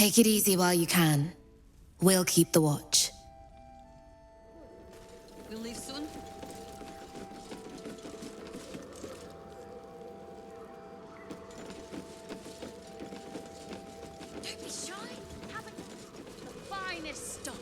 Take it easy while you can. We'll keep the watch. We'll leave soon. Don't be shy. Have the finest stock.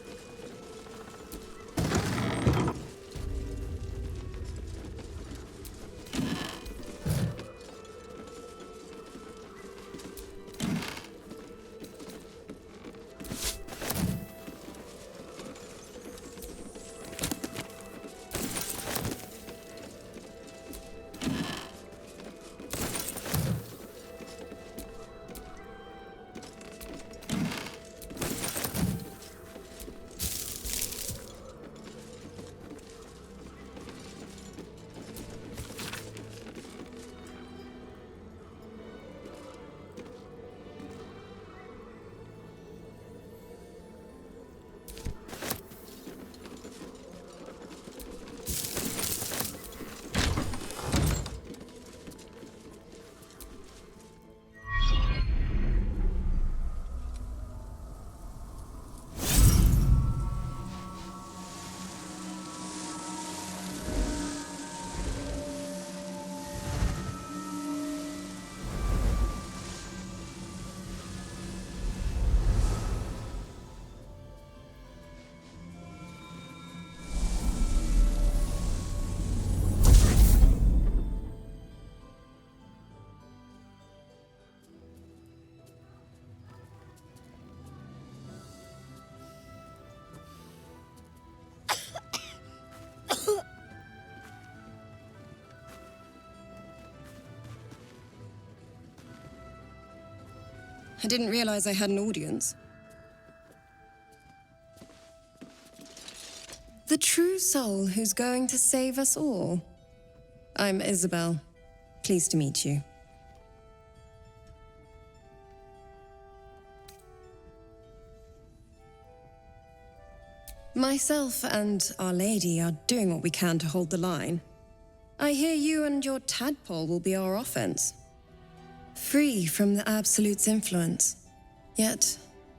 I didn't realize I had an audience. The true soul who's going to save us all. I'm Isabel. Pleased to meet you. Myself and Our Lady are doing what we can to hold the line. I hear you and your tadpole will be our offense. Free from the Absolute's influence, yet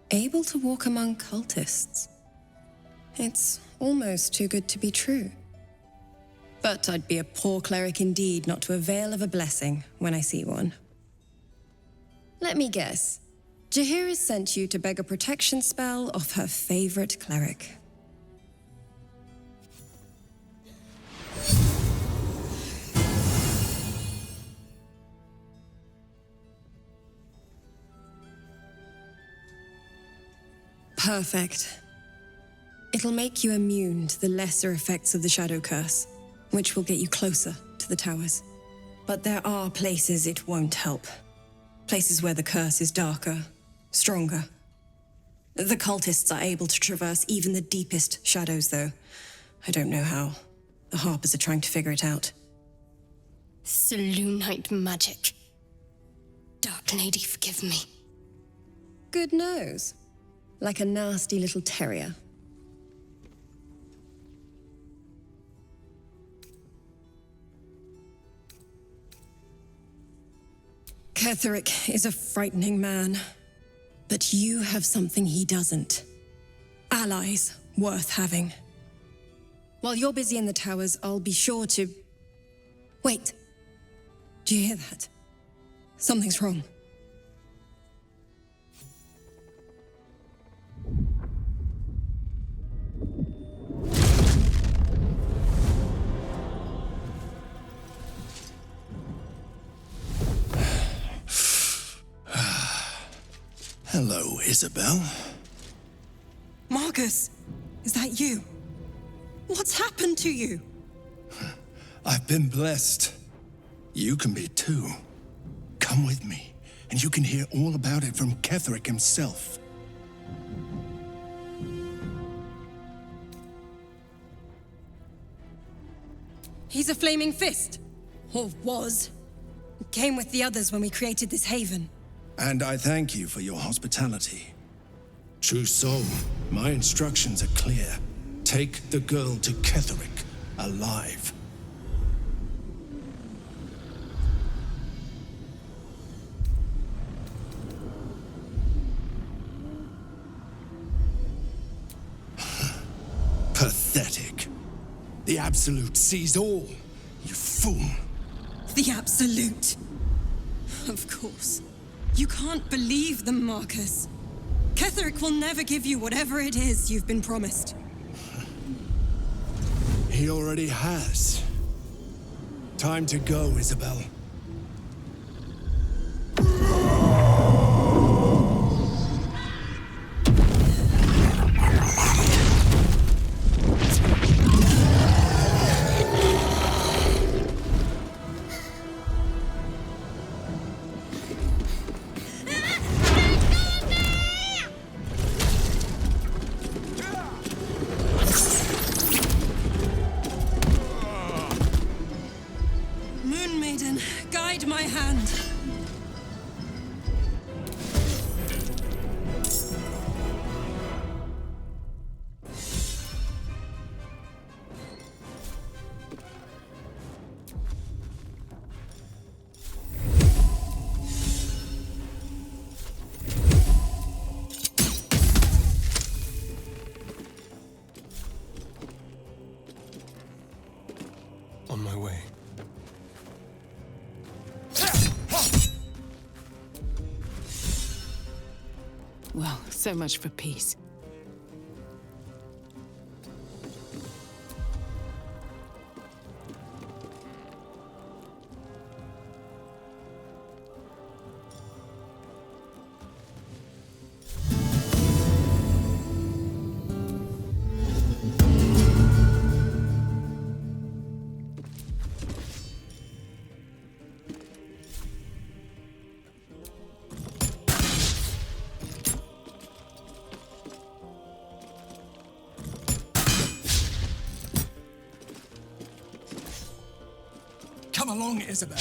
able to walk among cultists. It's almost too good to be true. But I'd be a poor cleric indeed not to avail of a blessing when I see one. Let me guess. Jaheira sent you to beg a protection spell off her favorite cleric. Perfect. It'll make you immune to the lesser effects of the Shadow Curse, which will get you closer to the towers. But there are places it won't help. Places where the curse is darker, stronger. The cultists are able to traverse even the deepest shadows, though. I don't know how. The Harpers are trying to figure it out. Selûnite magic. Dark Lady, forgive me. Good nose. Like a nasty little terrier. Ketheric is a frightening man, but you have something he doesn't. Allies worth having. While you're busy in the towers, I'll be sure to... Wait. Do you hear that? Something's wrong. Hello, Isabel. Marcus, is that you? What's happened to you? I've been blessed. You can be too. Come with me, and you can hear all about it from Ketheric himself. He's a flaming fist. Or was. Came with the others when we created this haven. And I thank you for your hospitality. True soul, my instructions are clear. Take the girl to Ketheric, alive. The Absolute sees all, you fool. The Absolute. Of course. You can't believe them, Marcus. Ketheric will never give you whatever it is you've been promised. He already has. Time to go, Isabel. Moon Maiden, guide my hand. On my way. Well, so much for peace. Come along, Isabel.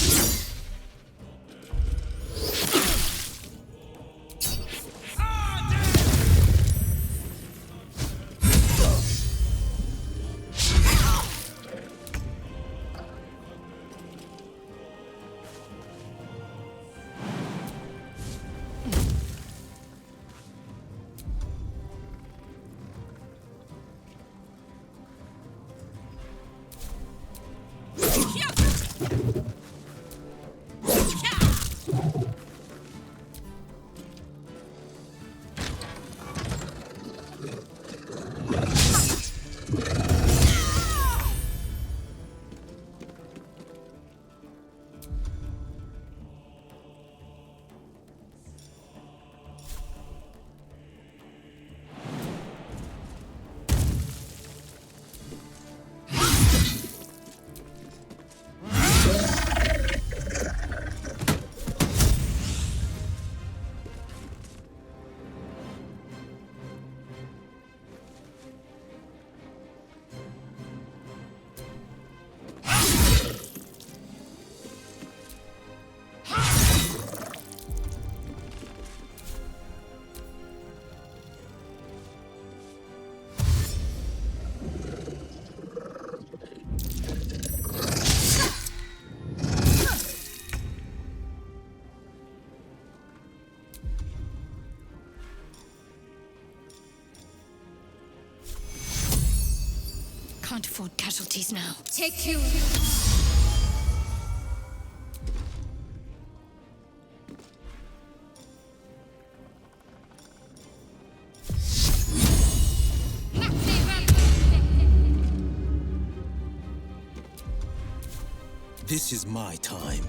Can't afford casualties now. Take two. This is my time.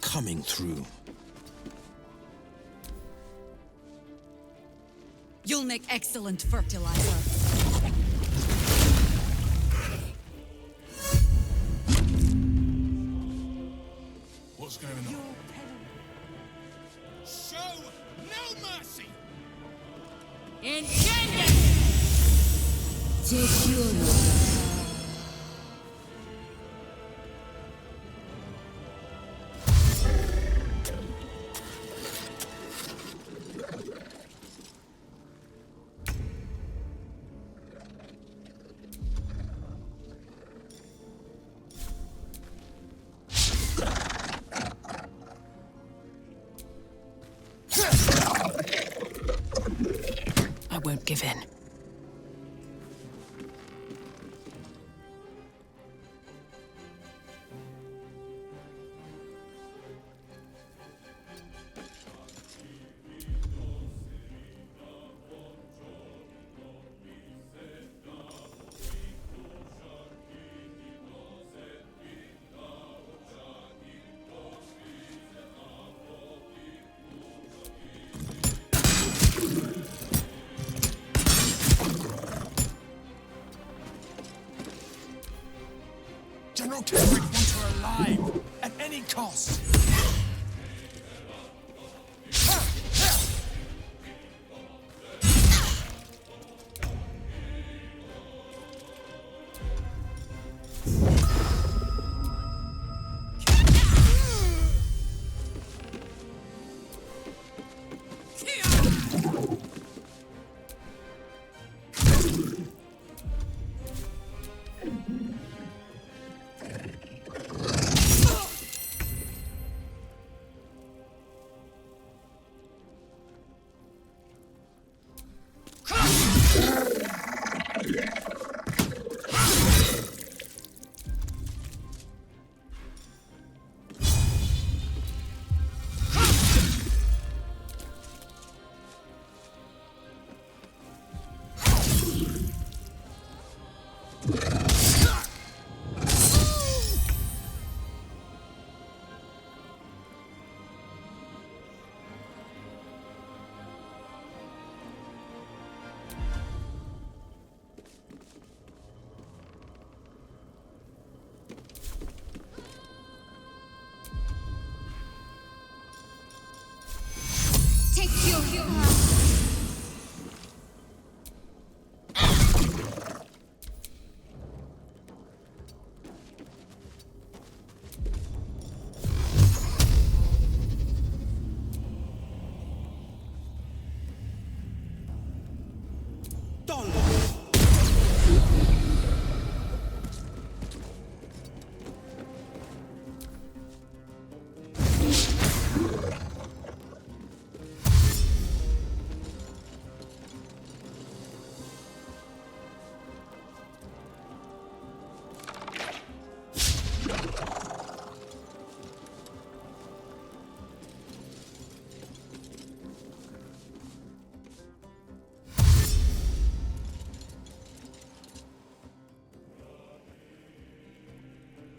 Coming through. You'll make excellent fertilizer. What's going on? Show no mercy! Enciende! give in. General Kendrick wants her alive, at any cost.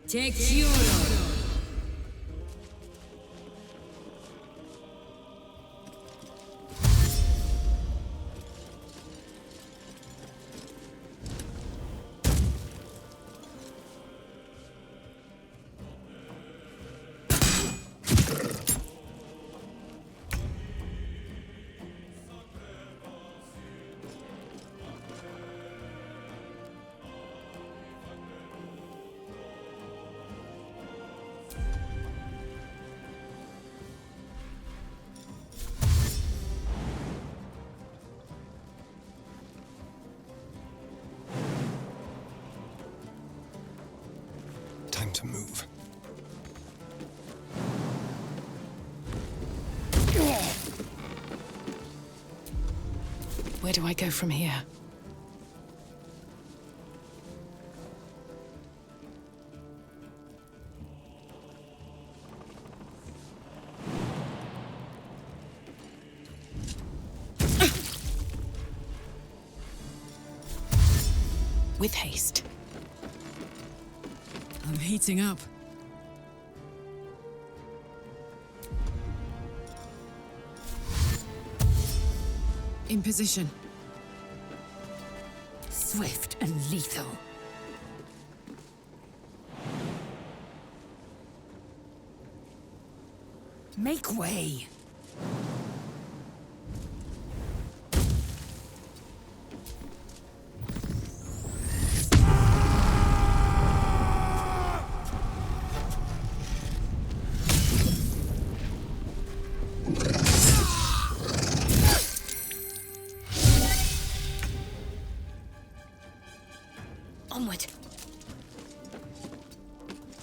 Take your Time to move. Where do I go from here? With haste. I'm heating up. In position. Swift and lethal. Make way. Onward.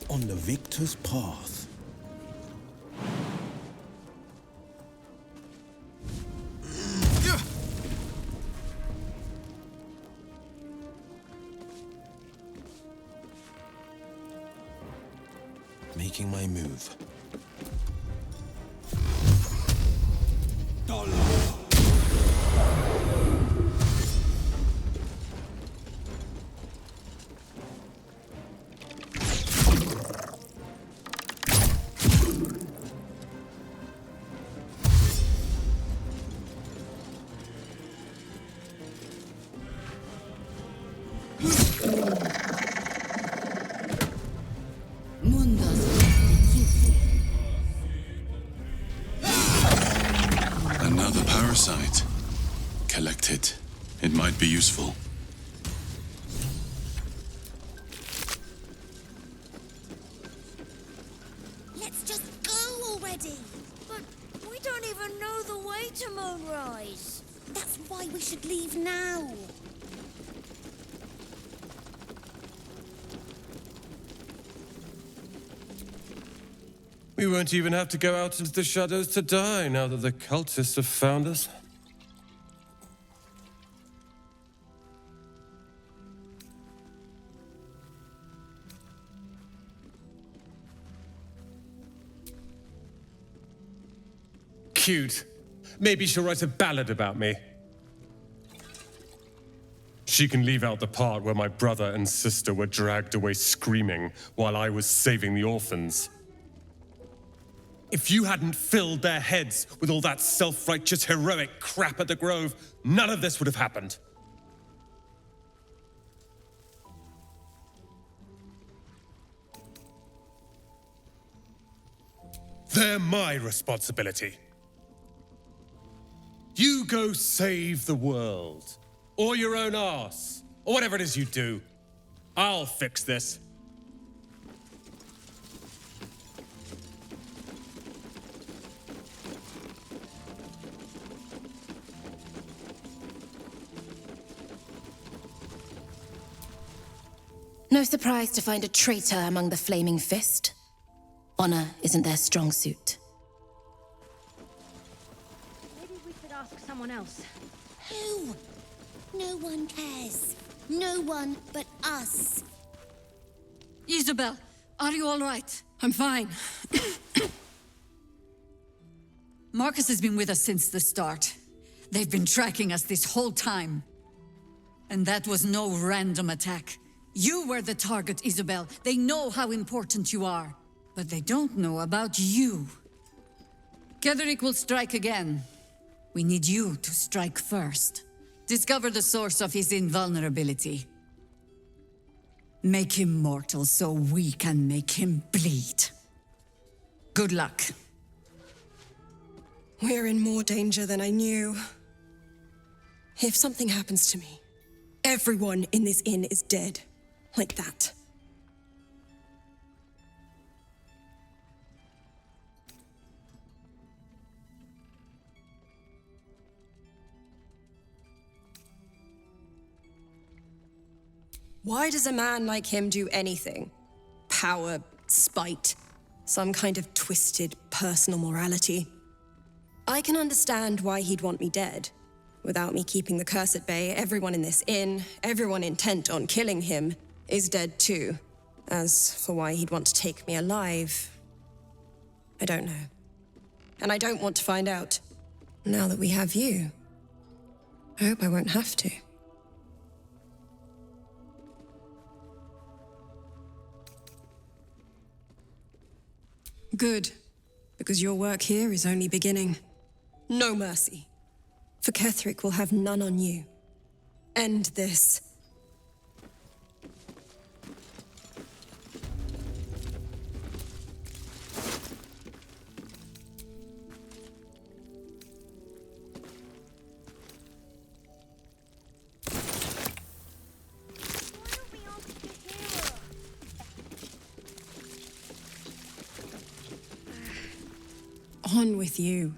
On the victor's path. making my move. Another parasite. Collect it. It might be useful. Let's just go already. But we don't even know the way to Moonrise. That's why we should leave now. We won't even have to go out into the shadows to die now that the cultists have found us. Cute. Maybe she'll write a ballad about me. She can leave out the part where my brother and sister were dragged away screaming while I was saving the orphans. If you hadn't filled their heads with all that self-righteous, heroic crap at the Grove, none of this would have happened. They're my responsibility. You go save the world, or your own arse, or whatever it is you do. I'll fix this. No surprise to find a traitor among the Flaming Fist. Honor isn't their strong suit. Maybe we could ask someone else. Who? No one cares. No one but us. Isabel, are you all right? I'm fine. Marcus has been with us since the start. They've been tracking us this whole time. And that was no random attack. You were the target, Isabel. They know how important you are. But they don't know about you. Ketheric will strike again. We need you to strike first. Discover the source of his invulnerability. Make him mortal so we can make him bleed. Good luck. We're in more danger than I knew. If something happens to me, everyone in this inn is dead. Like that. Why does a man like him do anything? Power, spite, some kind of twisted personal morality. I can understand why he'd want me dead. Without me keeping the curse at bay, everyone in this inn, everyone intent on killing him, is dead too. As for why he'd want to take me alive, I don't know. And I don't want to find out. Now that we have you, I hope I won't have to. Good, because your work here is only beginning. No mercy. For Ketheric will have none on you. End this. On with you.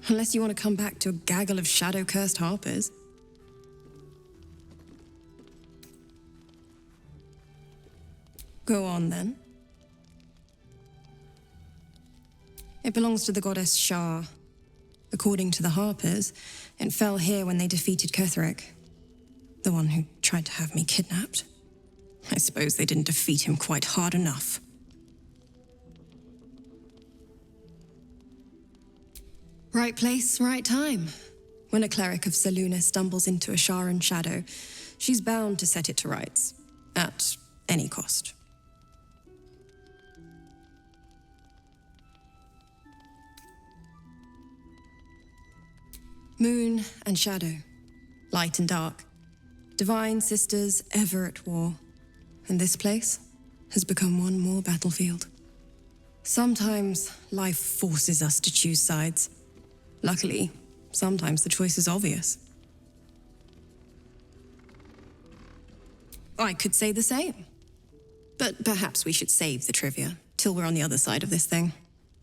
Unless you want to come back to a gaggle of shadow-cursed harpers. Go on, then. It belongs to the goddess Shah. According to the harpers, it fell here when they defeated Ketheric. The one who tried to have me kidnapped. I suppose they didn't defeat him quite hard enough. Right place, right time. When a cleric of Selûne stumbles into a Sharan shadow, she's bound to set it to rights, at any cost. Moon and shadow, light and dark, divine sisters ever at war, and this place has become one more battlefield. Sometimes life forces us to choose sides. Luckily, sometimes the choice is obvious. I could say the same. But perhaps we should save the trivia till we're on the other side of this thing.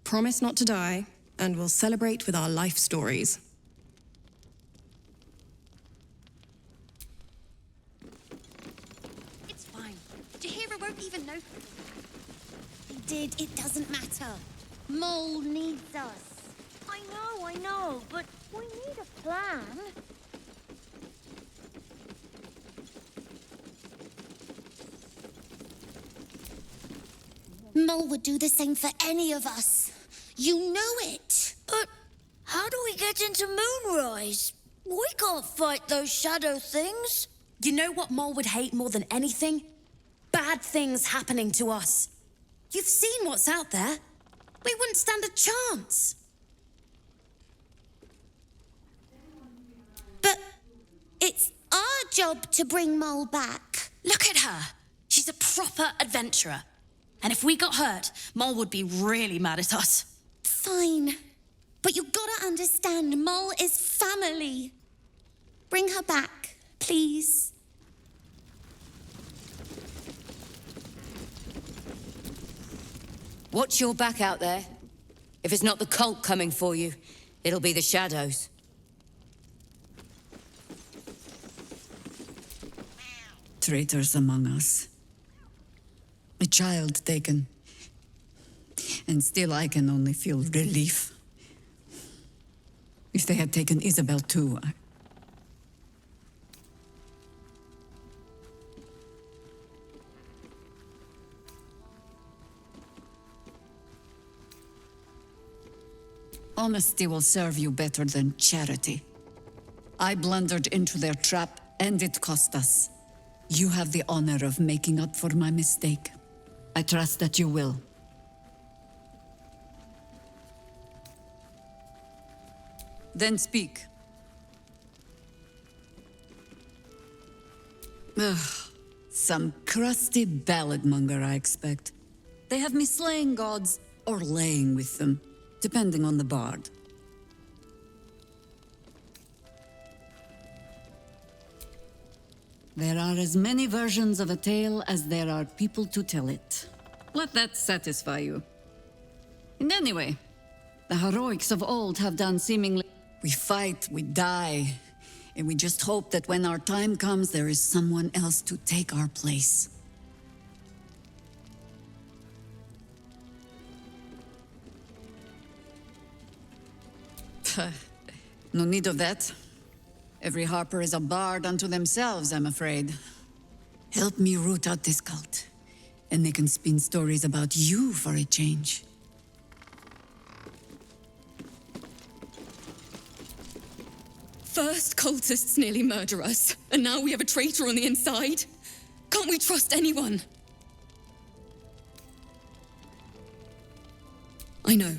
Promise not to die, and we'll celebrate with our life stories. It's fine. Jahira won't even know. He did. It doesn't matter. Mole needs us. I know, but we need a plan. Mole would do the same for any of us. You know it. But how do we get into Moonrise? We can't fight those shadow things. You know what Mole would hate more than anything? Bad things happening to us. You've seen what's out there. We wouldn't stand a chance. But it's our job to bring Mole back. Look at her. She's a proper adventurer. And if we got hurt, Mole would be really mad at us. Fine. But you gotta understand, Mole is family. Bring her back, please. Watch your back out there. If it's not the cult coming for you, it'll be the shadows. Traitors among us. A child taken. And still I can only feel relief. If they had taken Isabel too, Honesty will serve you better than charity. I blundered into their trap, and it cost us. You have the honor of making up for my mistake. I trust that you will. Then speak. Ugh, some crusty ballad monger, I expect. They have me slaying gods or laying with them, depending on the bard. There are as many versions of a tale as there are people to tell it. Let that satisfy you. And anyway, the heroics of old have done seemingly... We fight, we die, and we just hope that when our time comes, there is someone else to take our place. No need of that. Every harper is a bard unto themselves, I'm afraid. Help me root out this cult, and they can spin stories about you for a change. First, cultists nearly murder us, and now we have a traitor on the inside. Can't we trust anyone? I know.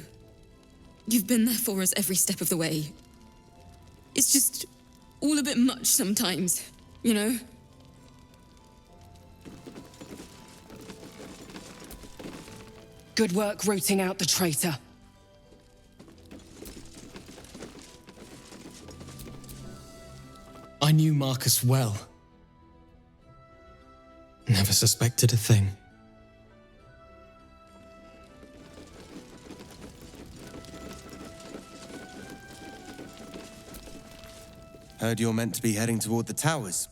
You've been there for us every step of the way. It's just all a bit much sometimes, you know? Good work rooting out the traitor. I knew Marcus well. Never suspected a thing. Heard you're meant to be heading toward the towers.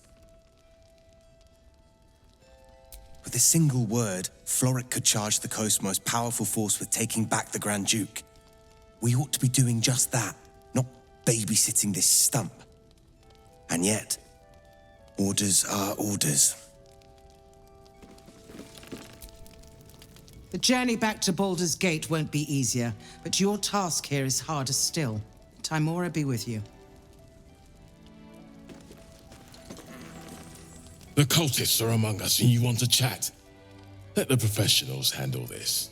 With a single word, Floric could charge the coast's most powerful force with taking back the Grand Duke. We ought to be doing just that, not babysitting this stump. And yet, orders are orders. The journey back to Baldur's Gate won't be easier, but your task here is harder still. Timora be with you. The cultists are among us and you want to chat. Let the professionals handle this.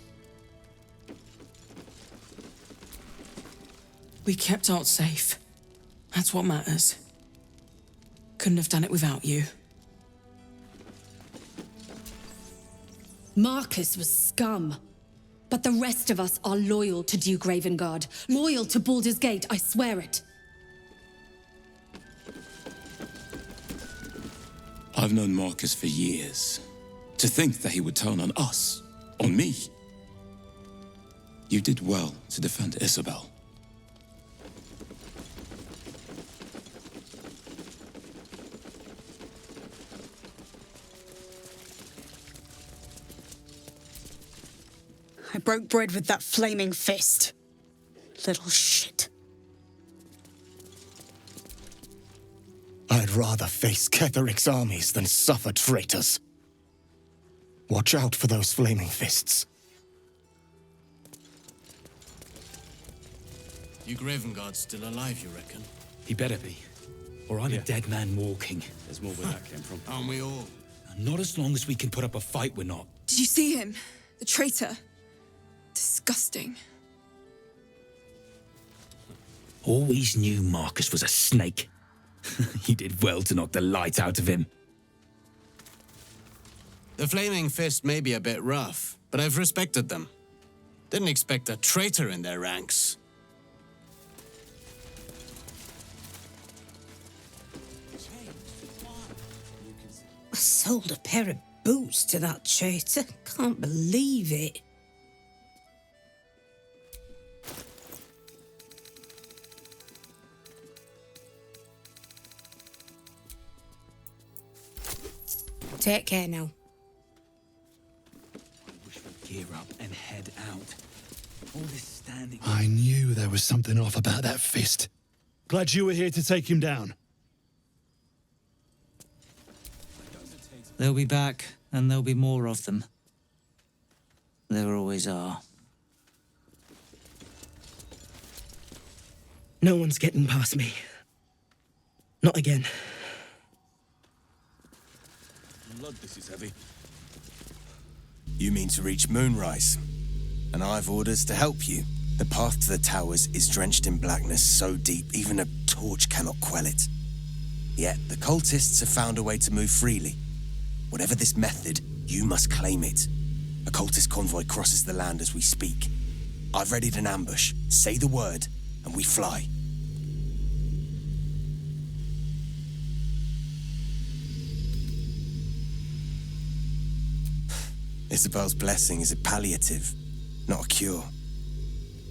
We kept Art safe. That's what matters. Couldn't have done it without you. Marcus was scum. But the rest of us are loyal to Duke Ravengard. Loyal to Baldur's Gate, I swear it. I've known Marcus for years. To think that he would turn on us, on me. You did well to defend Isabel. I broke bread with that flaming fist. Little shit. I'd rather face Ketheric's armies than suffer traitors. Watch out for those flaming fists. Duke Ravengard's still alive, you reckon? He better be. Or I'm a dead man walking. There's more where that came from. Aren't we all? Not as long as we can put up a fight, we're not. Did you see him? The traitor? Disgusting. Always knew Marcus was a snake. He did well to knock the light out of him. The Flaming Fist may be a bit rough, but I've respected them. Didn't expect a traitor in their ranks. I sold a pair of boots to that traitor. Can't believe it. Take care now. I wish we'd gear up and head out. All this standing... I knew there was something off about that fist. Glad you were here to take him down. They'll be back, and there'll be more of them. There always are. No one's getting past me. Not again. Blood, this is heavy. You mean to reach Moonrise? And I've orders to help you. The path to the towers is drenched in blackness so deep even a torch cannot quell it. Yet the cultists have found a way to move freely. Whatever this method, you must claim it. A cultist convoy crosses the land as we speak. I've readied an ambush. Say the word, and we fly. Isabel's blessing is a palliative, not a cure.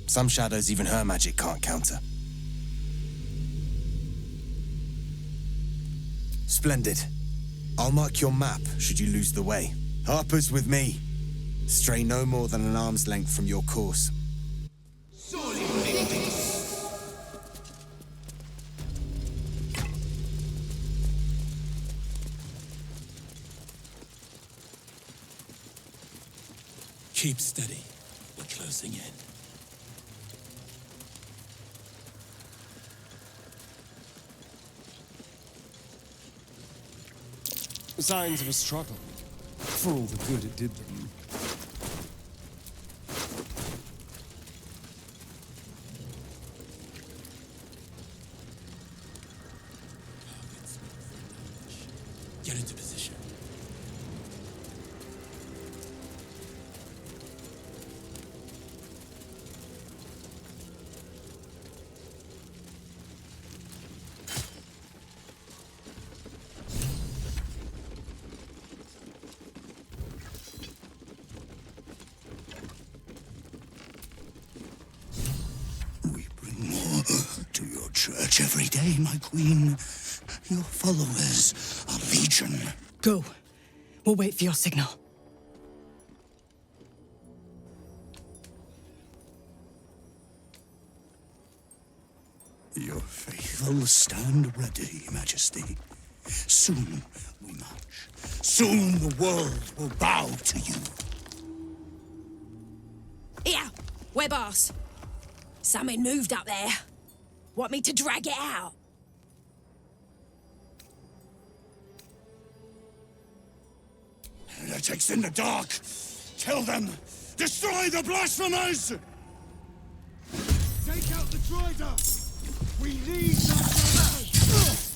Some shadows even her magic can't counter. Splendid. I'll mark your map should you lose the way. Harper's with me. Stray no more than an arm's length from your course. Keep steady. We're closing in. Signs of a struggle, for all the good it did them. Get into position. Church every day, my queen. Your followers are legion. Go. We'll wait for your signal. Your faithful stand ready, Majesty. Soon we march. Soon the world will bow to you. Here, we're boss. Something moved up there. Want me to drag it out? Heretics in the dark! Kill them! Destroy the blasphemers! Take out the droider! We need the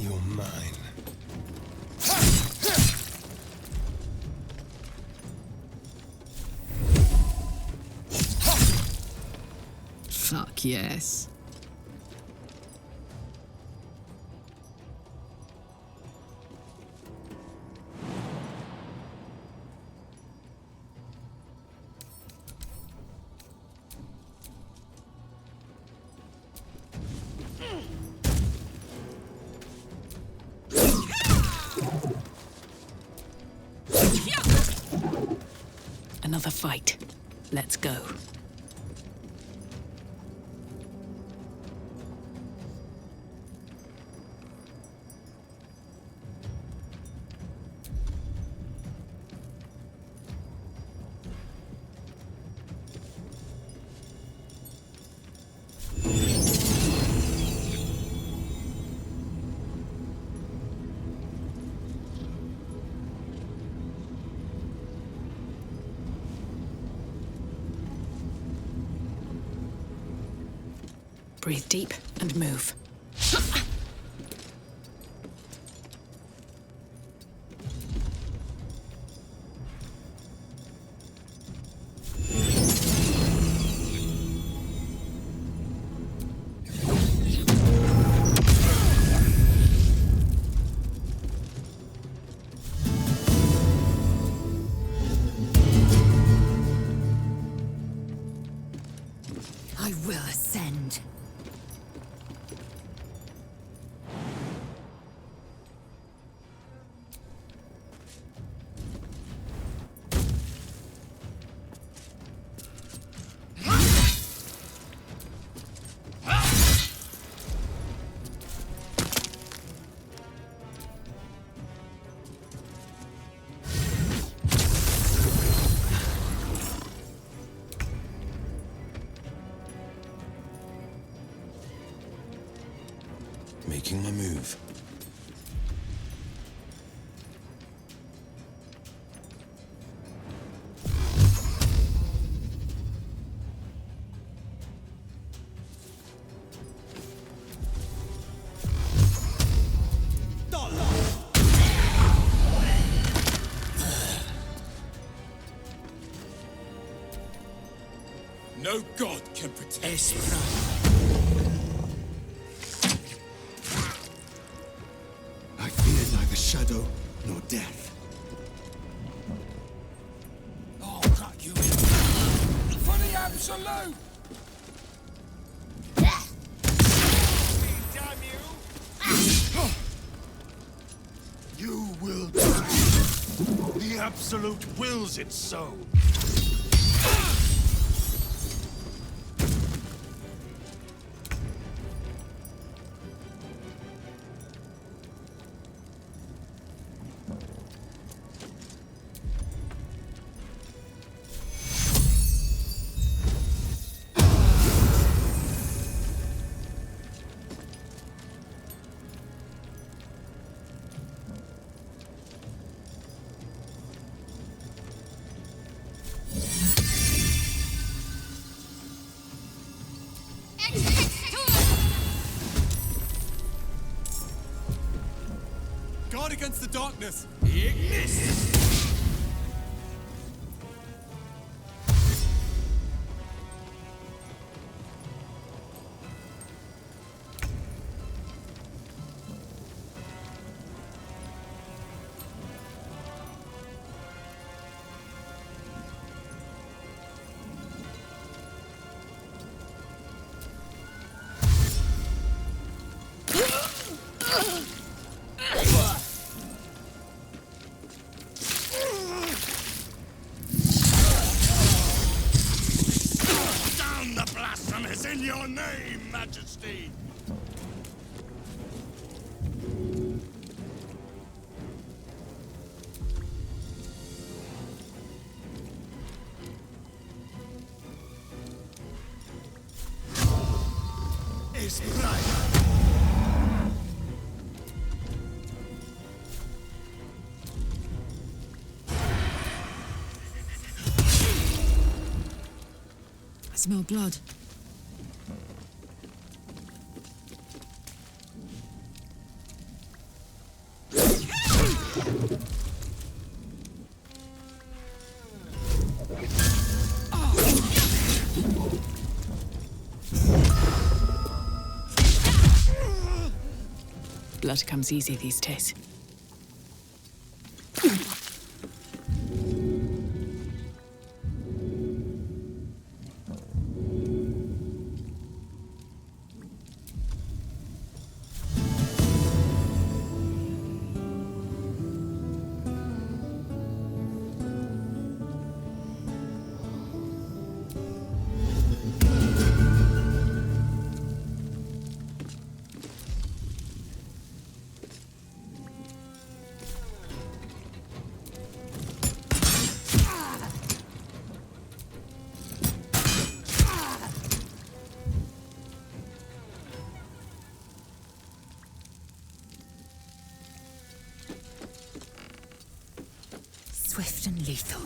You're mine. Fuck yes. Another fight. Let's go. Breathe deep and move. I will ascend. Making my move. No god can protect you. I fear neither shadow nor death. I'll cut you in. For the absolute! Damn you! You will die. The Absolute wills it so. Guard against the darkness! Ignis! Majesty. Es bright. I smell blood. Blood comes easy these days. Swift and lethal.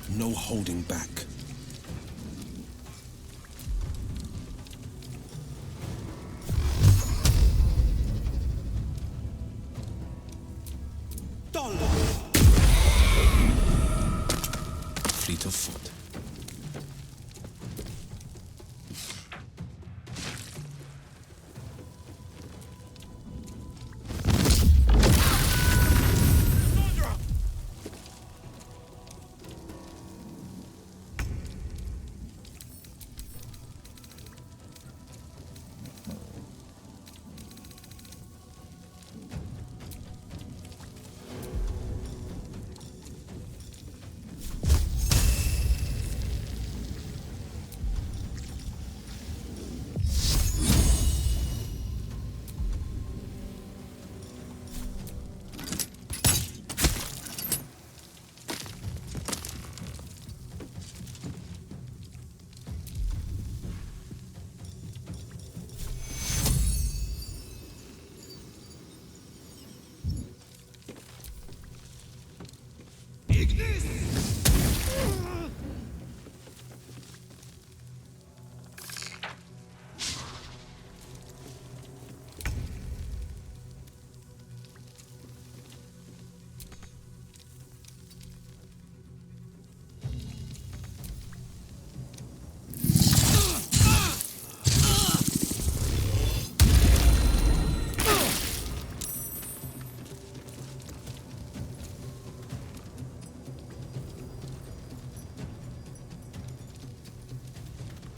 No holding back. Fleet of foot.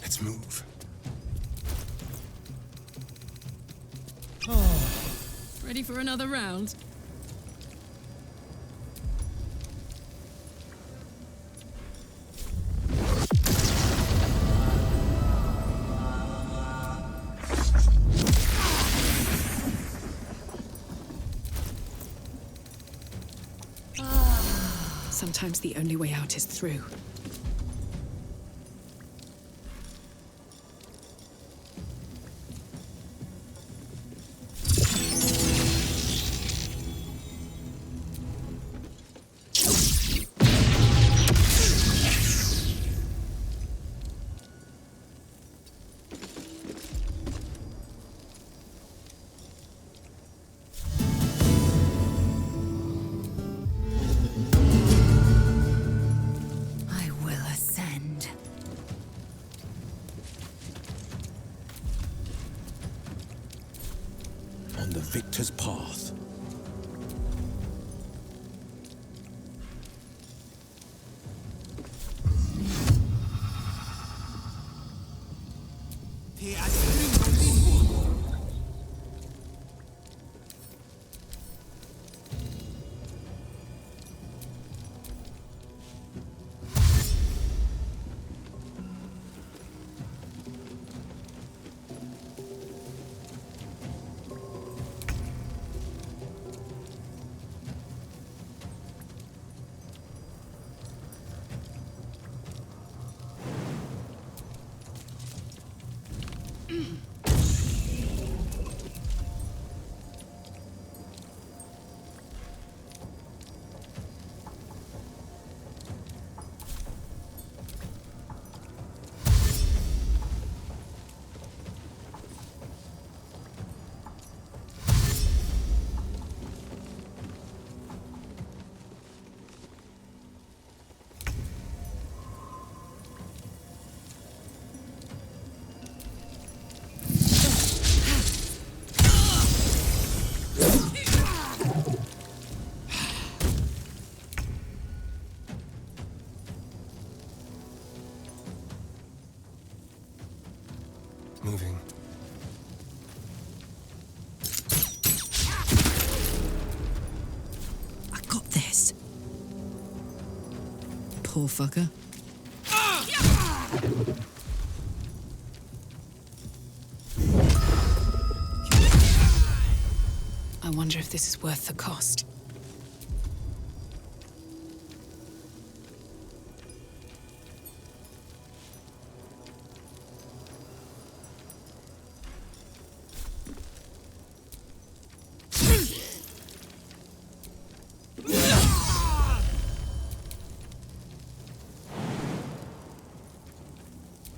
Let's move. Ready for another round? Sometimes the only way out is through. On the victor's path. moving. I got this. Poor fucker. I wonder if this is worth the cost.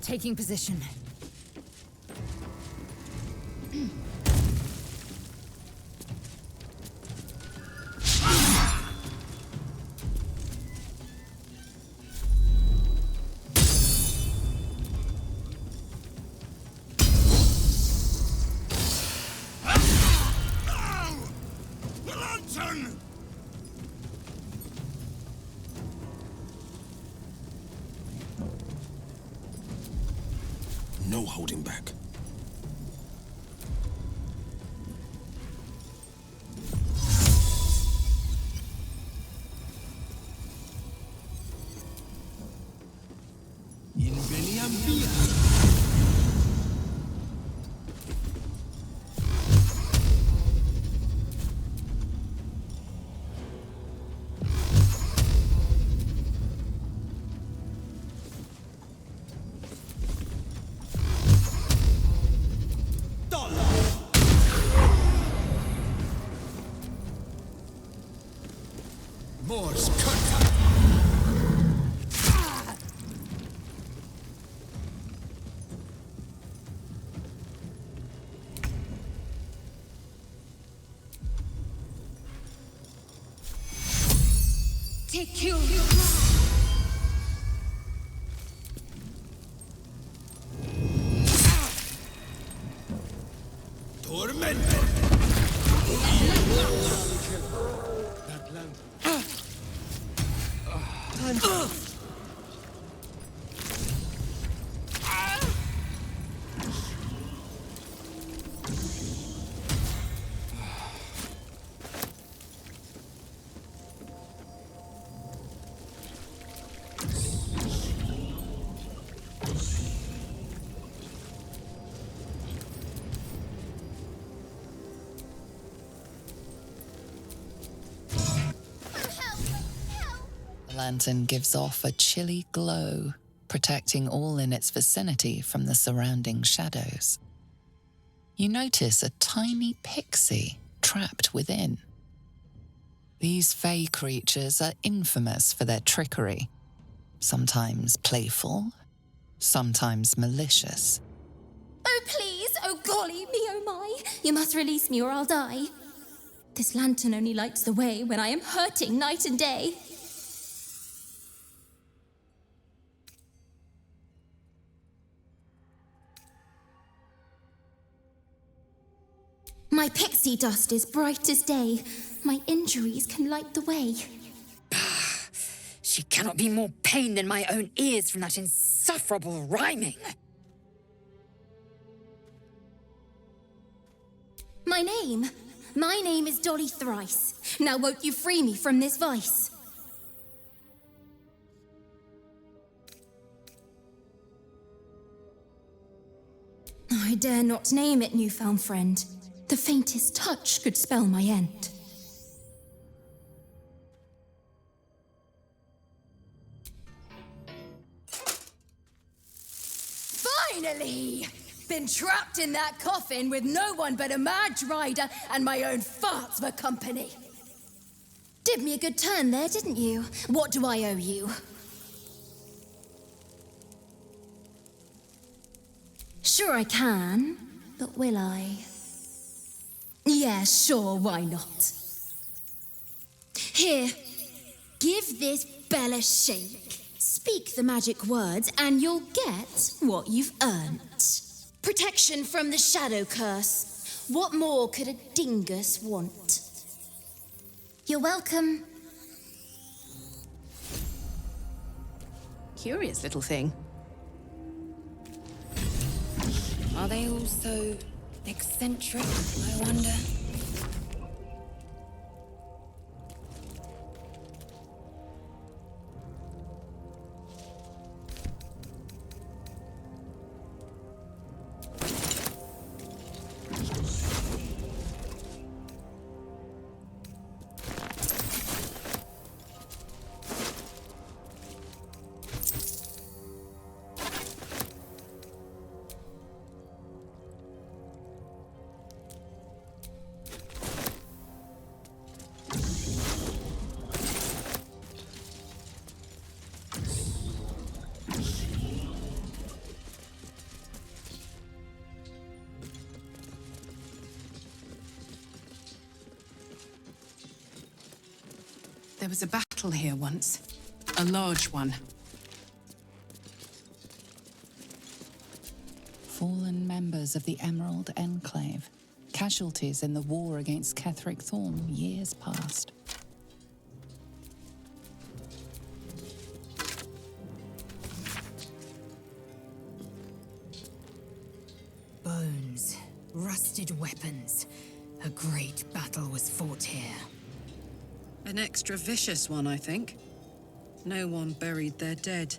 Taking position. The lantern! No holding back. In Beniam Via. Morse cut. Take you. The lantern gives off a chilly glow, protecting all in its vicinity from the surrounding shadows. You notice a tiny pixie trapped within. These fey creatures are infamous for their trickery, sometimes playful, sometimes malicious. Oh, please! Oh, golly me, oh my! You must release me or I'll die. This lantern only lights the way when I am hurting night and day. My pixie dust is bright as day. My injuries can light the way. She cannot be more pain than my own ears from that insufferable rhyming. My name is Dolly Thrice. Now won't you free me from this vice? I dare not name it, newfound friend. The faintest touch could spell my end. Finally! Been trapped in that coffin with no one but a mad rider and my own farts for company. Did me a good turn there, didn't you? What do I owe you? Sure I can, but will I? Yeah, sure, why not? Here, give this bell a shake. Speak the magic words and you'll get what you've earned. Protection from the shadow curse. What more could a dingus want? You're welcome. Curious little thing. Are they all so eccentric, I wonder? There was a battle here once. A large one. Fallen members of the Emerald Enclave. Casualties in the war against Ketheric Thorn years past. Bones. Rusted weapons. A great battle was fought here. An extra vicious one, I think. No one buried their dead.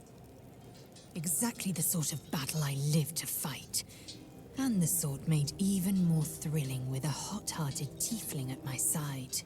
Exactly the sort of battle I lived to fight. And the sort made even more thrilling with a hot-hearted tiefling at my side.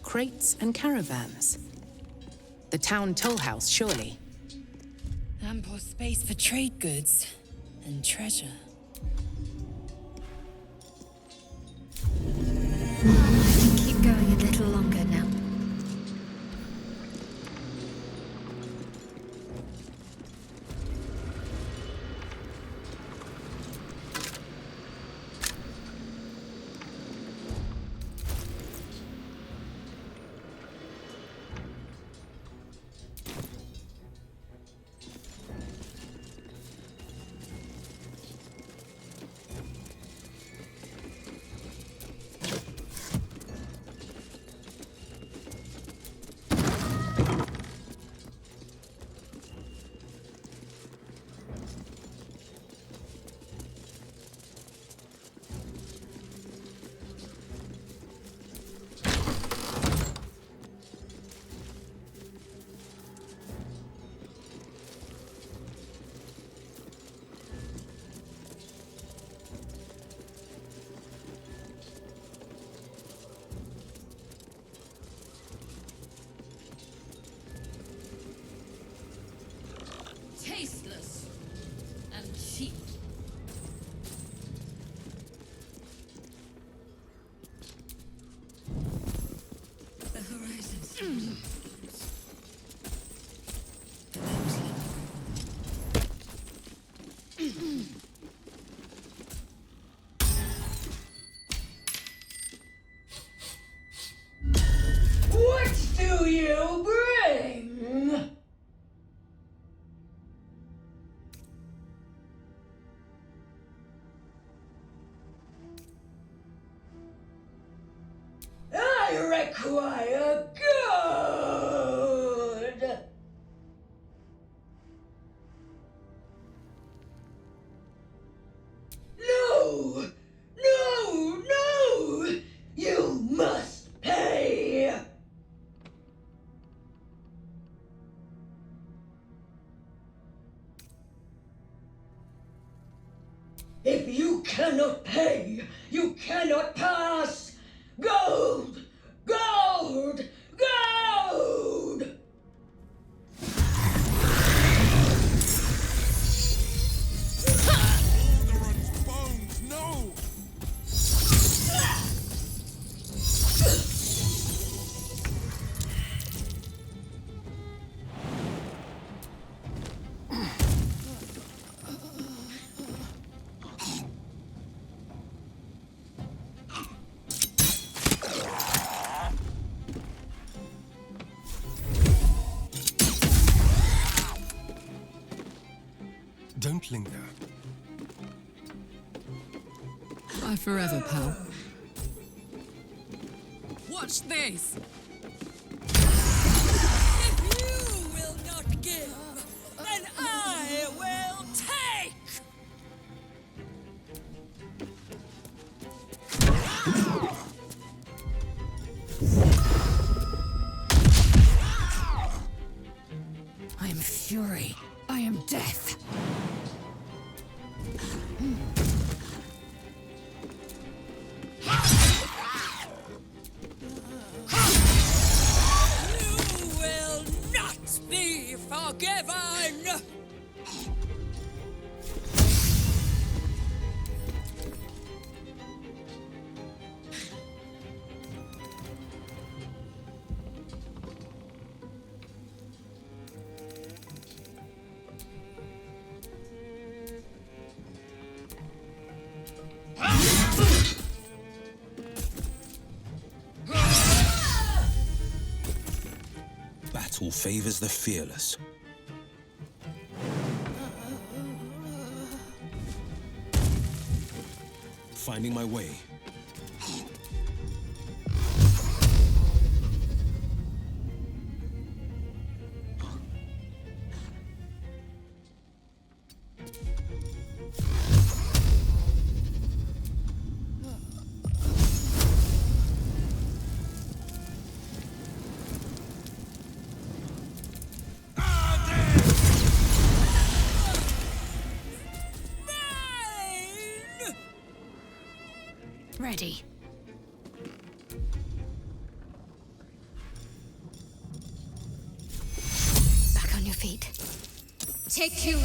Crates and caravans. The town toll house, surely. Ample space for trade goods and treasure. Keep going a little longer now. If you cannot pay, you cannot pass! Gold! Gold! Gold! Baldur bones, no! Don't linger. Bye forever, pal. Watch this! If you will not give, then I will take! I am fury. I am death. You will not be forgiven! Battle favors the fearless. Finding my way. Ready. Back on your feet. Take you.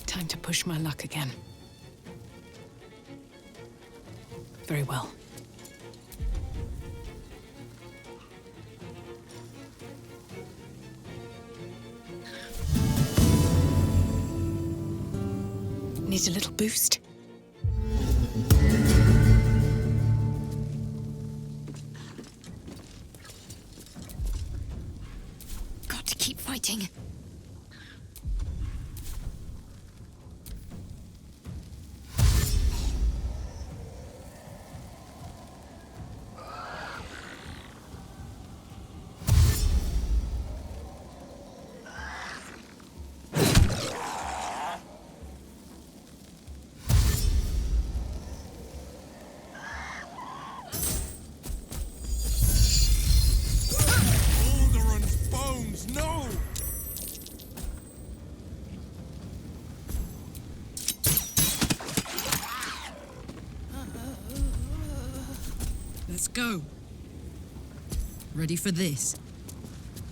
Time to push my luck again. Very well. Need a little boost? Got to keep fighting. Baldur's bones, no! Let's go. Ready for this?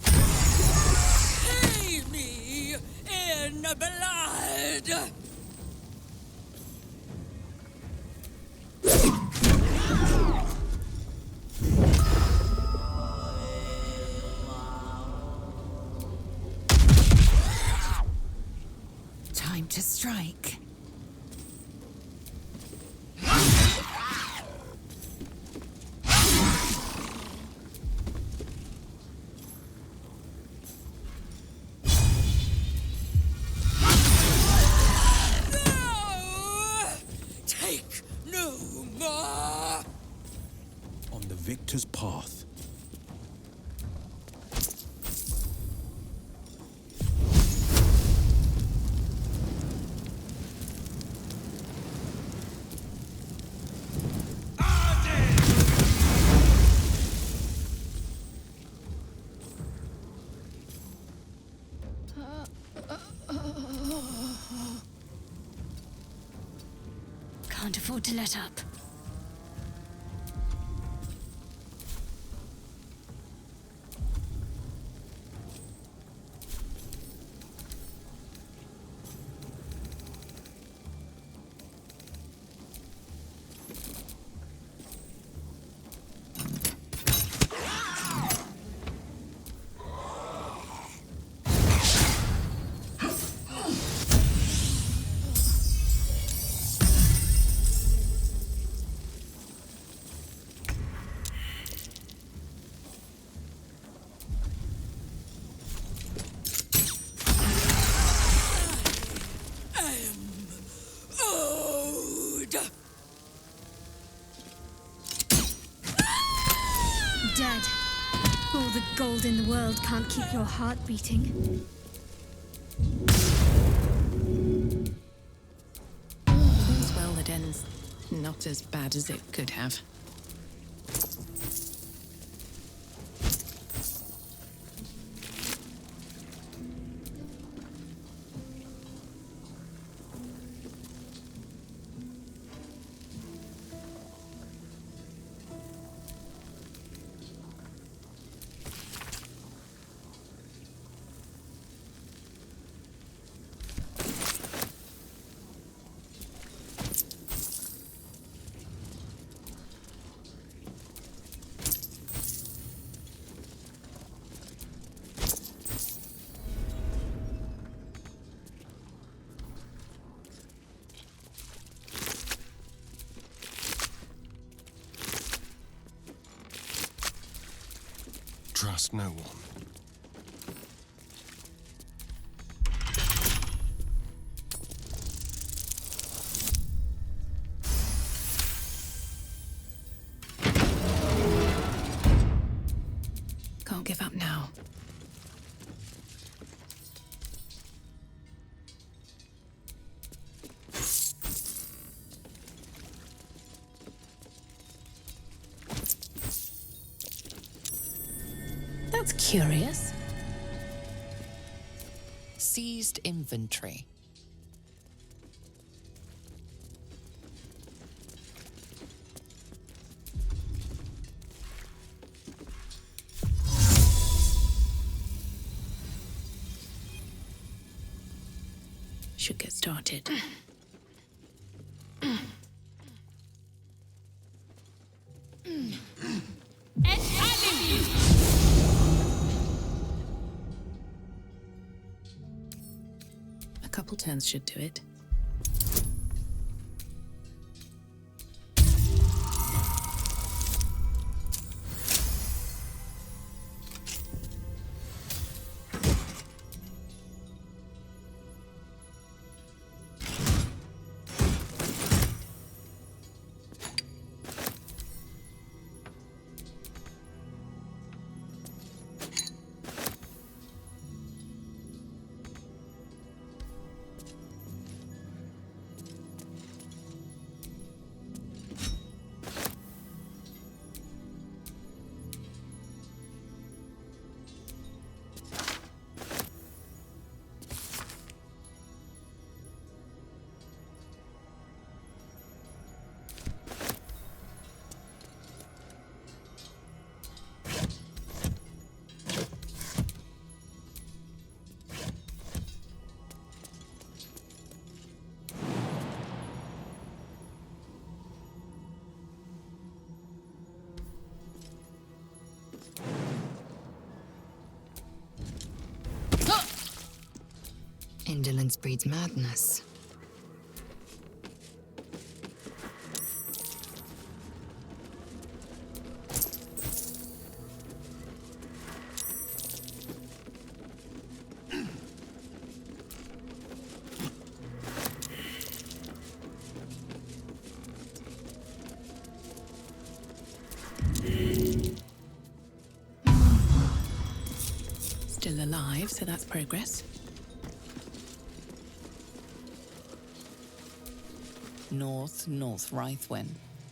See me in blood! Time to strike. Take no more! On the victor's path. can't afford to let up. Dead. All the gold in the world can't keep your heart beating. All's well that ends not as bad as it could have. Trust no one. Can't give up now. That's curious. Seized inventory. Should get started. A couple turns should do it. Indolence breeds madness. Still alive, so that's progress. North Rythwin,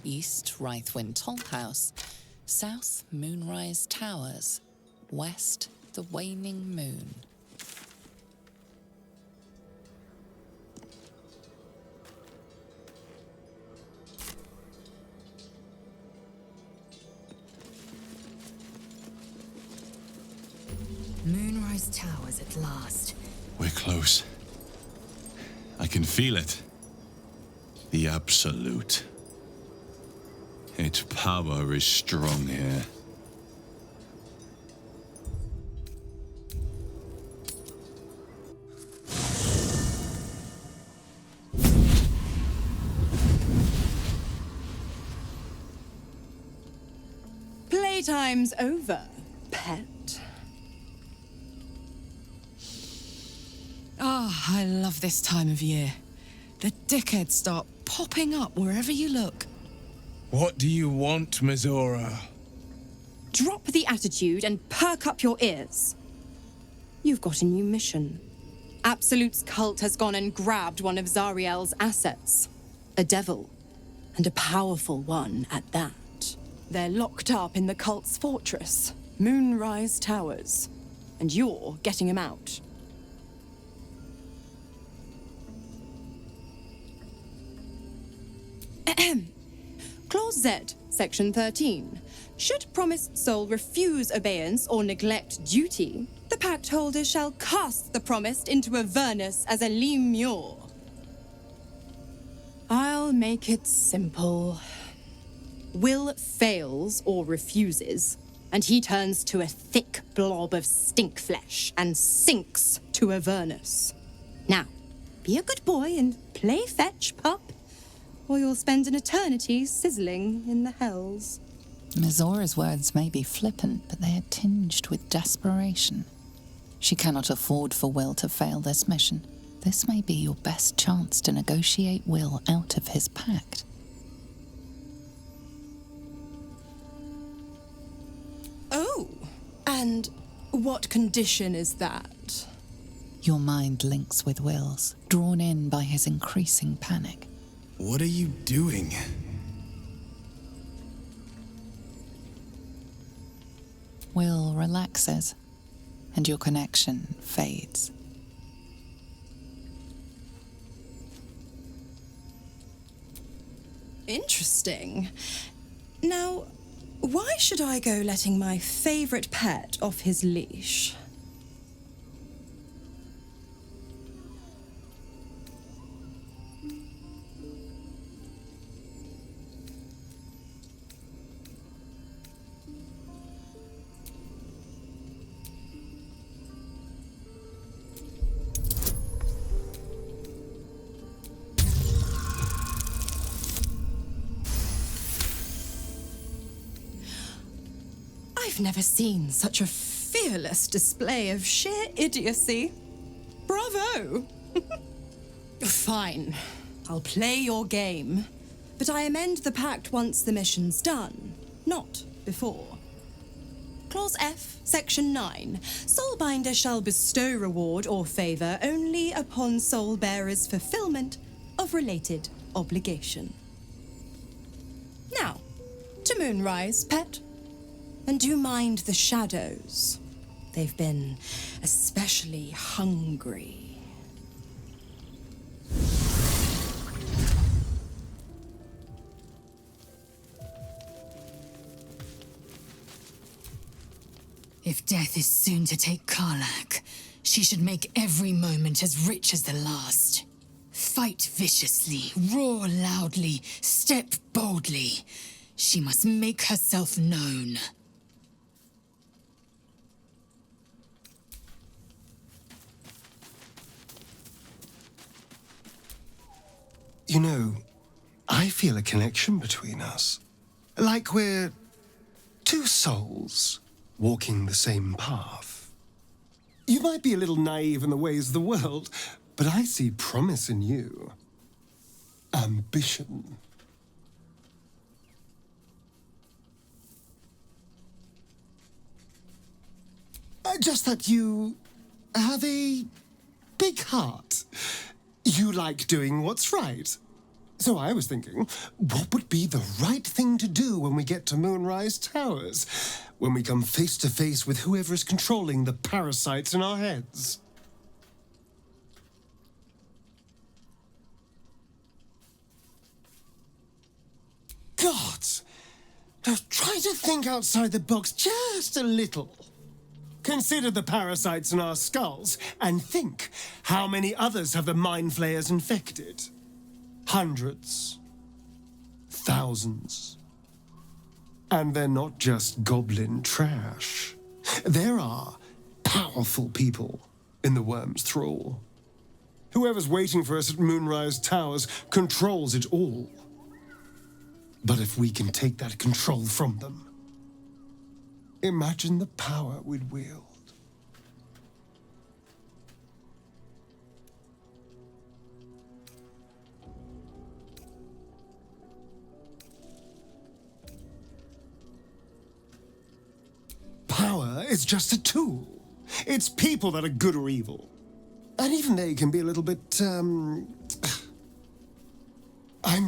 East Rythwin Toll House, South Moonrise Towers, West the Waning Moon. Moonrise Towers at last. We're close. I can feel it. The Absolute. Its power is strong here. Playtime's over, pet. Ah, I love this time of year. The dickheads start popping up wherever you look. What do you want, Mizora? Drop the attitude and perk up your ears. You've got a new mission. Absolute's cult has gone and grabbed one of Zariel's assets. A devil. And a powerful one at that. They're locked up in the cult's fortress, Moonrise Towers. And you're getting them out. Clause Z, Section 13. Should promised soul refuse obeyance or neglect duty, the pact holder shall cast the promised into Avernus as a lemure. I'll make it simple. Will fails or refuses, and he turns to a thick blob of stink flesh and sinks to Avernus. Now, be a good boy and play fetch, pup, or you'll spend an eternity sizzling in the hells. Mizora's words may be flippant, but they are tinged with desperation. She cannot afford for Will to fail this mission. This may be your best chance to negotiate Will out of his pact. Oh, and what condition is that? Your mind links with Will's, drawn in by his increasing panic. What are you doing? Will relaxes, and your connection fades. Interesting. Now, why should I go letting my favorite pet off his leash? I've never seen such a fearless display of sheer idiocy. Bravo! Fine, I'll play your game. But I amend the pact once the mission's done, not before. Clause F, Section 9. Soulbinder shall bestow reward or favor only upon soul bearer's fulfillment of related obligation. Now, to Moonrise, pet. And do mind the shadows. They've been especially hungry. If death is soon to take Karlak, she should make every moment as rich as the last. Fight viciously, roar loudly, step boldly. She must make herself known. You know, I feel a connection between us. Like we're two souls walking the same path. You might be a little naive in the ways of the world, but I see promise in you. Ambition. Just that you have a big heart. You like doing what's right. So I was thinking, what would be the right thing to do when we get to Moonrise Towers? When we come face to face with whoever is controlling the parasites in our heads? God! Now try to think outside the box just a little. Consider the parasites in our skulls, and think how many others have the mind flayers infected. Hundreds. Thousands. And they're not just goblin trash. There are powerful people in the worm's thrall. Whoever's waiting for us at Moonrise Towers controls it all. But if we can take that control from them, imagine the power we'd wield. Power is just a tool. It's people that are good or evil. And even they can be a little bit, I'm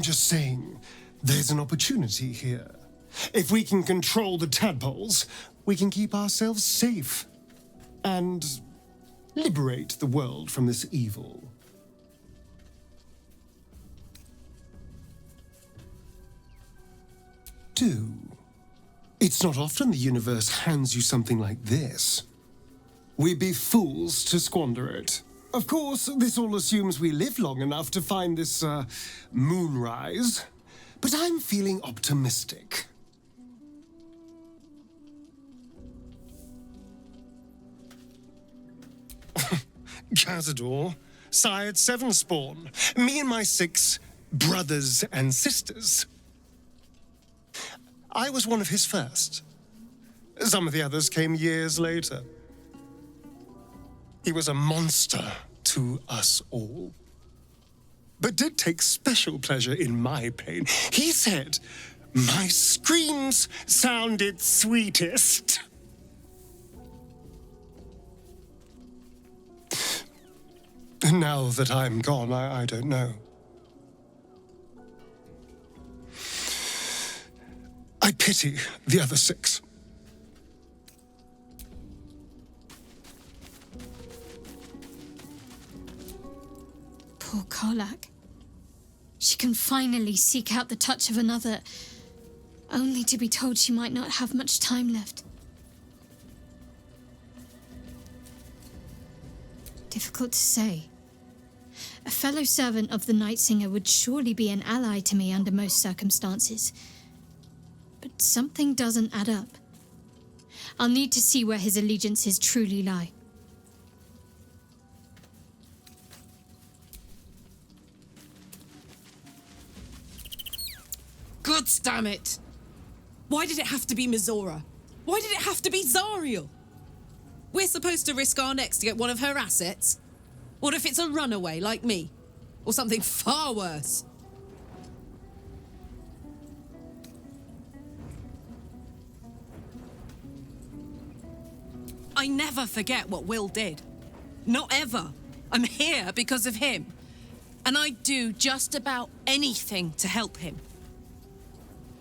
just saying, there's an opportunity here. If we can control the tadpoles, we can keep ourselves safe and liberate the world from this evil. Do. It's not often the universe hands you something like this. We'd be fools to squander it. Of course, this all assumes we live long enough to find this, moonrise. But I'm feeling optimistic. Cazador, sired 7 spawn. Me and my 6 brothers and sisters. I was one of his first. Some of the others came years later. He was a monster to us all, but did take special pleasure in my pain. He said, my screams sounded sweetest. And now that I'm gone, I don't know. I pity the other 6. Poor Karlak. She can finally seek out the touch of another, only to be told she might not have much time left. Difficult to say. A fellow servant of the Night Singer would surely be an ally to me under most circumstances. But something doesn't add up. I'll need to see where his allegiances truly lie. God damn it! Why did it have to be Mizora? Why did it have to be Zariel? We're supposed to risk our necks to get one of her assets? What if it's a runaway like me? Or something far worse? I never forget what Will did. Not ever. I'm here because of him. And I'd do just about anything to help him.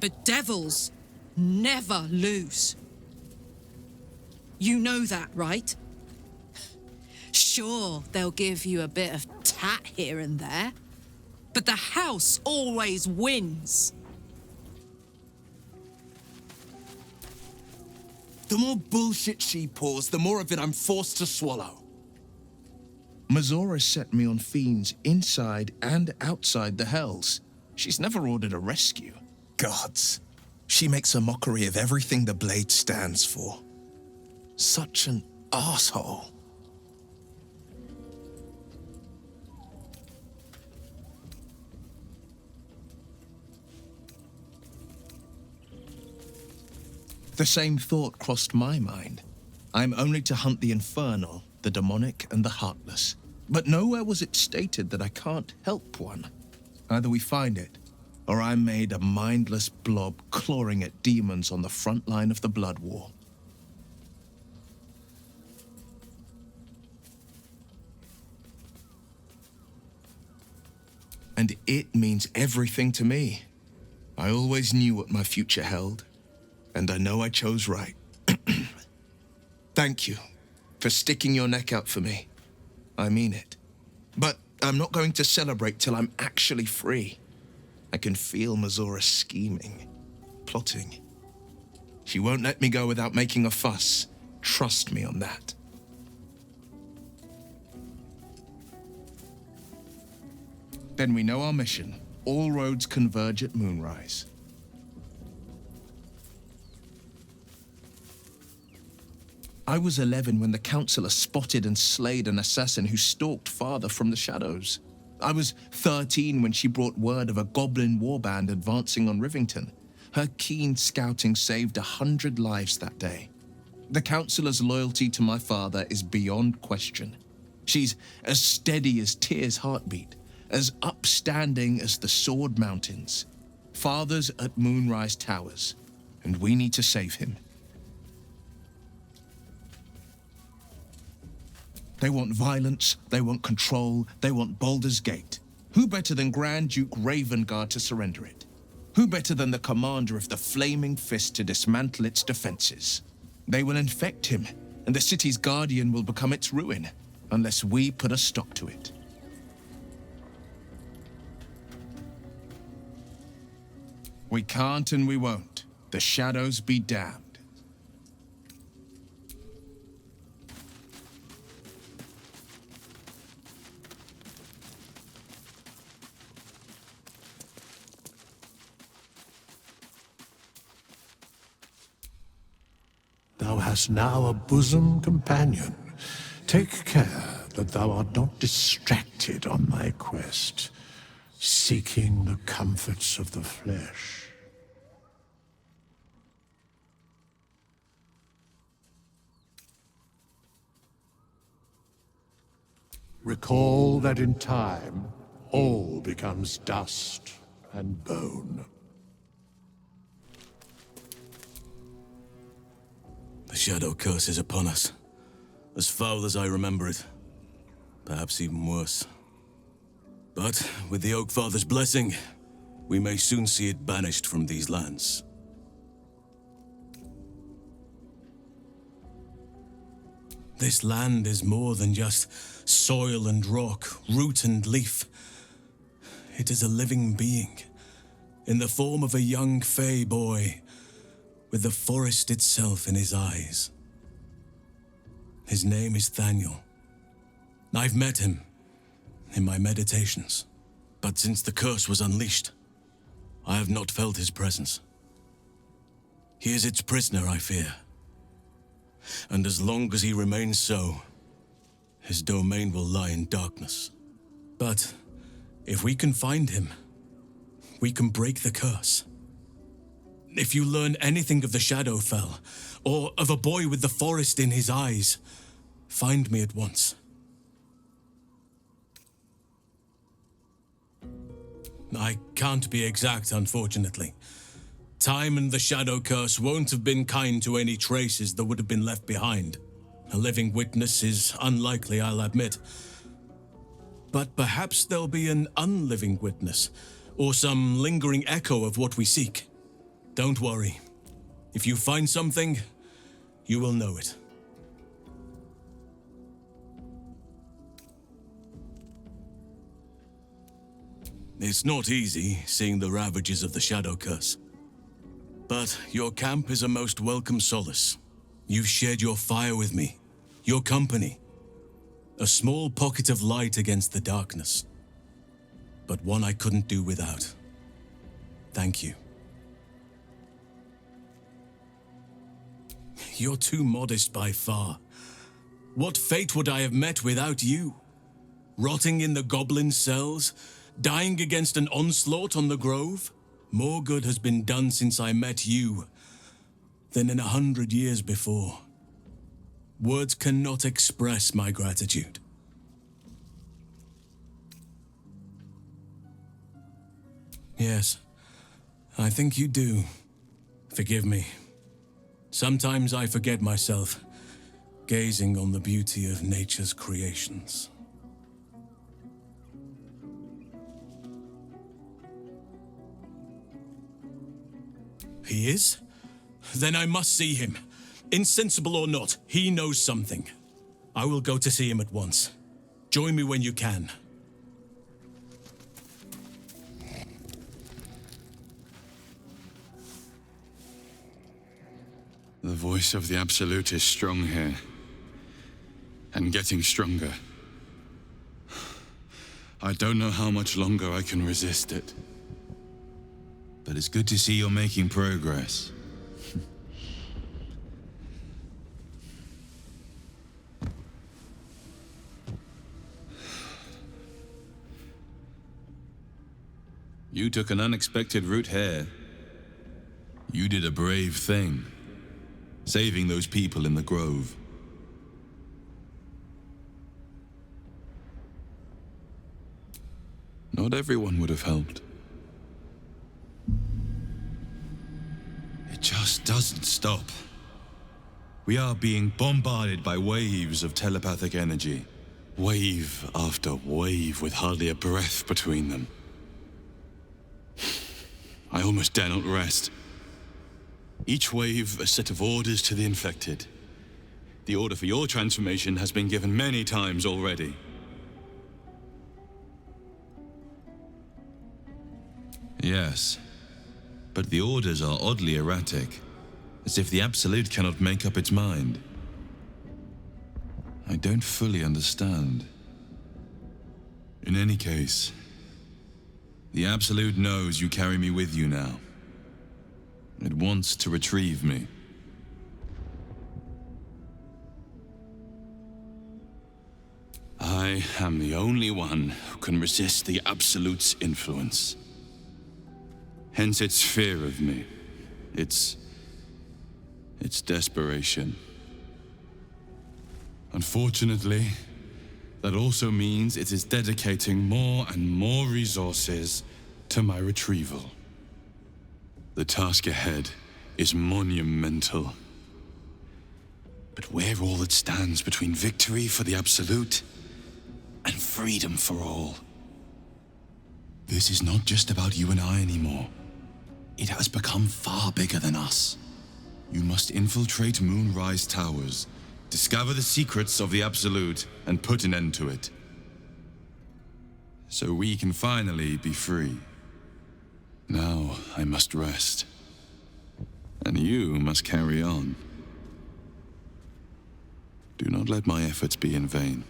But devils never lose. You know that, right? Sure, they'll give you a bit of tat here and there, but the house always wins. The more bullshit she pours, the more of it I'm forced to swallow. Mizora set me on fiends inside and outside the Hells. She's never ordered a rescue. Gods. She makes a mockery of everything the blade stands for. Such an asshole. The same thought crossed my mind. I'm only to hunt the infernal, the demonic, and the heartless. But nowhere was it stated that I can't help one. Either we find it, or I'm made a mindless blob clawing at demons on the front line of the Blood War. And it means everything to me. I always knew what my future held, and I know I chose right. Thank you for sticking your neck out for me. I mean it. But I'm not going to celebrate till I'm actually free. I can feel Mizora scheming, plotting. She won't let me go without making a fuss, Trust me on that. Then we know our mission. All roads converge at moonrise. I was 11 when the Councillor spotted and slayed an assassin who stalked Father from the shadows. I was 13 when she brought word of a goblin warband advancing on Rivington. Her keen scouting saved 100 lives that day. The Councillor's loyalty to my father is beyond question. She's as steady as Tyr's heartbeat, as upstanding as the Sword Mountains. Father's at Moonrise Towers, and we need to save him. They want violence, they want control, they want Baldur's Gate. Who better than Grand Duke Ravengard to surrender it? Who better than the commander of the Flaming Fist to dismantle its defenses? They will infect him, and the city's guardian will become its ruin, unless we put a stop to it. We can't and we won't. The shadows be damned. Thou hast now a bosom companion. Take care that thou art not distracted on thy quest, seeking the comforts of the flesh. Recall that in time, all becomes dust and bone. The Shadow Curse is upon us. As foul as I remember it. Perhaps even worse. But with the Oak Father's blessing, we may soon see it banished from these lands. This land is more than just soil and rock, root and leaf. It is a living being, in the form of a young fey boy, with the forest itself in his eyes. His name is Thaniel. I've met him in my meditations, but since the curse was unleashed, I have not felt his presence. He is its prisoner, I fear. And as long as he remains so, his domain will lie in darkness. But if we can find him, we can break the curse. If you learn anything of the Shadowfell, or of a boy with the forest in his eyes, find me at once. I can't be exact, unfortunately. Time and the Shadow Curse won't have been kind to any traces that would have been left behind. A living witness is unlikely, I'll admit. But perhaps there'll be an unliving witness, or some lingering echo of what we seek. Don't worry. If you find something, you will know it. It's not easy, seeing the ravages of the Shadow Curse. But your camp is a most welcome solace. You've shared your fire with me, your company. A small pocket of light against the darkness. But one I couldn't do without. Thank you. You're too modest by far. What fate would I have met without you? Rotting in the goblin cells? Dying against an onslaught on the grove? More good has been done since I met you than in 100 years before. Words cannot express my gratitude. Yes, I think you do. Forgive me. Sometimes I forget myself, gazing on the beauty of nature's creations. He is? Then I must see him. Insensible or not, he knows something. I will go to see him at once. Join me when you can. The voice of the Absolute is strong here. And getting stronger. I don't know how much longer I can resist it. But it's good to see you're making progress. You took an unexpected route here. You did a brave thing, saving those people in the grove. Not everyone would have helped. It just doesn't stop. We are being bombarded by waves of telepathic energy. Wave after wave with hardly a breath between them. I almost dare not rest. Each wave a set of orders to the infected. The order for your transformation has been given many times already. Yes, but the orders are oddly erratic, as if the Absolute cannot make up its mind. I don't fully understand. In any case, the Absolute knows you carry me with you now. It wants to retrieve me. I am the only one who can resist the Absolute's influence. Hence its fear of me. Its desperation. Unfortunately, that also means it is dedicating more and more resources to my retrieval. The task ahead is monumental. But we're all that stands between victory for the Absolute and freedom for all. This is not just about you and I anymore. It has become far bigger than us. You must infiltrate Moonrise Towers, discover the secrets of the Absolute, and put an end to it. So we can finally be free. Now I must rest. And you must carry on. Do not let my efforts be in vain.